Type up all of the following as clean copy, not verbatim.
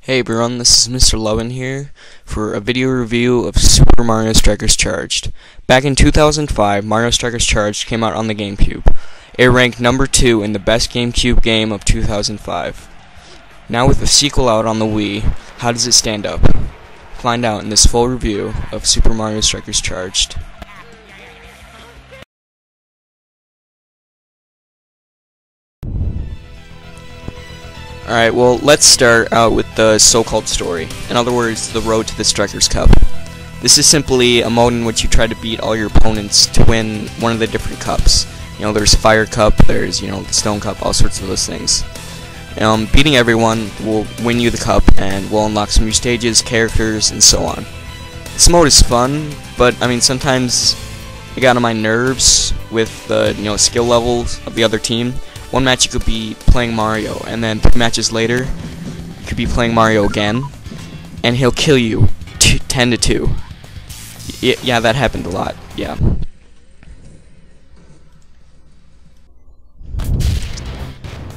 Hey everyone, this is Mr.Luben here for a video review of Super Mario Strikers Charged. Back in 2005, Mario Strikers Charged came out on the GameCube. It ranked number 2 in the best GameCube game of 2005. Now with the sequel out on the Wii, how does it stand up? Find out in this full review of Super Mario Strikers Charged. Alright, well, let's start out with the so-called story. In other words, the road to the Strikers Cup. This is simply a mode in which you try to beat all your opponents to win one of the different cups. You know, there's Fire Cup, there's, the Stone Cup, all sorts of those things. Beating everyone will win you the cup and will unlock some new stages, characters, and so on. This mode is fun, but, sometimes it got on my nerves with the, skill levels of the other team. One match you could be playing Mario, and then 3 matches later, you could be playing Mario again, and he'll kill you 10-2. Yeah, that happened a lot. Yeah.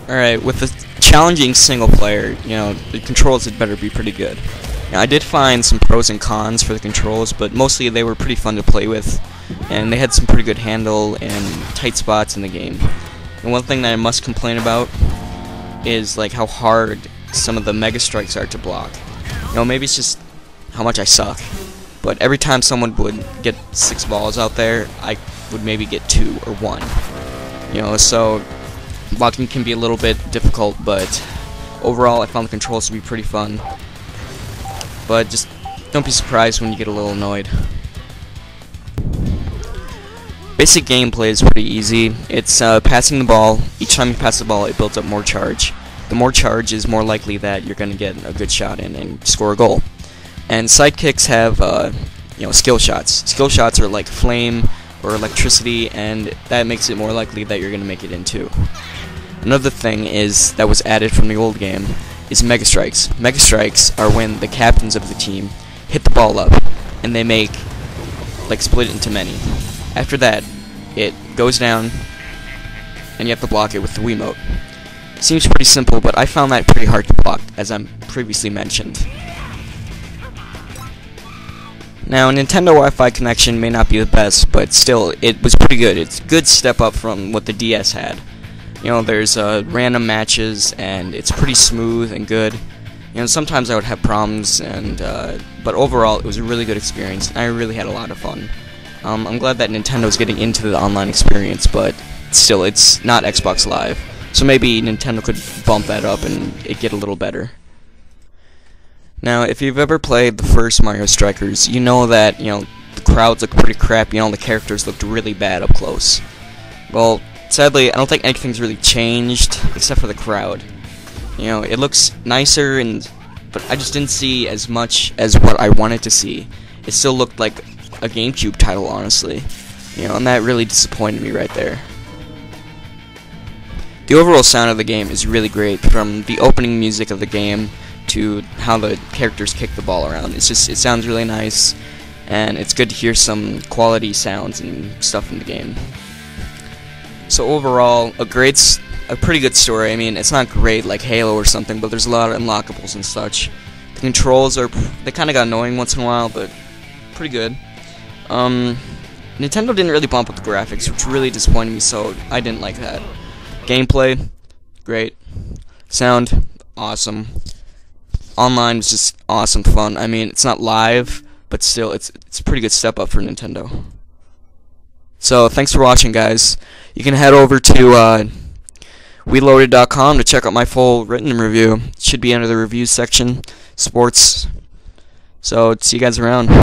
Alright, with the challenging single player, the controls had better be pretty good. Now, I did find some pros and cons for the controls, but mostly they were pretty fun to play with, and they had some pretty good handle and tight spots in the game. And one thing that I must complain about is like how hard some of the Mega Strikes are to block. Maybe it's just how much I suck, but every time someone would get 6 balls out there, I would maybe get 2 or 1. So blocking can be a little bit difficult, but overall I found the controls to be pretty fun. But just don't be surprised when you get a little annoyed. Basic gameplay is pretty easy. It's passing the ball. Each time you pass the ball, it builds up more charge. The more charge is more likely that you're going to get a good shot in and score a goal. And sidekicks have, skill shots. Skill shots are like flame or electricity, and that makes it more likely that you're going to make it in too. Another thing that was added from the old game is Mega Strikes. Mega Strikes are when the captains of the team hit the ball up, and they split it into many. After that, it goes down, and you have to block it with the Wiimote. Seems pretty simple, but I found that pretty hard to block, as I previously mentioned. Now, Nintendo Wi-Fi connection may not be the best, but still, it was pretty good. It's a good step up from what the DS had. There's random matches, and it's pretty smooth and good. Sometimes I would have problems, but overall, it was a really good experience, and I really had a lot of fun. I'm glad that Nintendo's getting into the online experience, but still, it's not Xbox Live. So maybe Nintendo could bump that up and it get a little better. Now, if you've ever played the first Mario Strikers, you know that, the crowds look pretty crappy, and all the characters looked really bad up close. Well, sadly, I don't think anything's really changed, except for the crowd. It looks nicer, but I just didn't see as much as what I wanted to see. It still looked like a GameCube title, honestly. And that really disappointed me right there. The overall sound of the game is really great, from the opening music of the game to how the characters kick the ball around. It sounds really nice, and it's good to hear some quality sounds and stuff in the game. So overall, a pretty good story. It's not great like Halo or something, but there's a lot of unlockables and such. The controls they kind of got annoying once in a while, but pretty good. Nintendo didn't really bump up the graphics, which really disappointed me, so I didn't like that. Gameplay, great. Sound, awesome. Online was just awesome fun. It's not live, but still, it's a pretty good step up for Nintendo. So, thanks for watching, guys. You can head over to WeLoaded.com to check out my full written review. It should be under the reviews section, sports. So, see you guys around.